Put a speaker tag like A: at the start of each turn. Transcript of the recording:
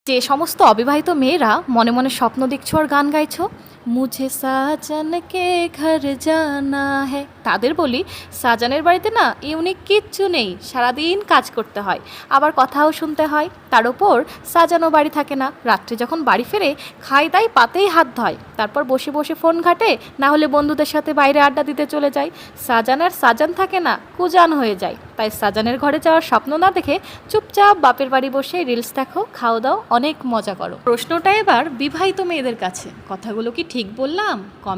A: যে সমস্ত অবিবাহিত মেয়েরা মনে মনে স্বপ্ন দেখছো আর গান গাইছো, মুঝে সাজন কে ঘর জানা হ্যাঁ, তাদের বলি সাজানের বাড়িতে না ইউনিক কিচ্ছু নেই। সারাদিন কাজ করতে হয়, আবার কথাও শুনতে হয়। তার ওপর সাজানো বাড়ি থাকে না। রাত্রে যখন বাড়ি ফেরে খাই দাই পাতেই হাত ধয়, তারপর বসে বসে ফোন ঘাটে, না হলে বন্ধুদের সাথে বাইরে আড্ডা দিতে চলে যায়। সাজান আর সাজান থাকে না, কুজান হয়ে যায়। তাই সাজানের ঘরে যাওয়ার স্বপ্ন না দেখে চুপচাপ বাপের বাড়ি বসে রিলস দেখো, খাও দাও, অনেক মজা করো। প্রশ্নটা এবার বিবাহিত মেয়েদের কাছে, কথাগুলো কি ঠিক বললাম? কমেন্ট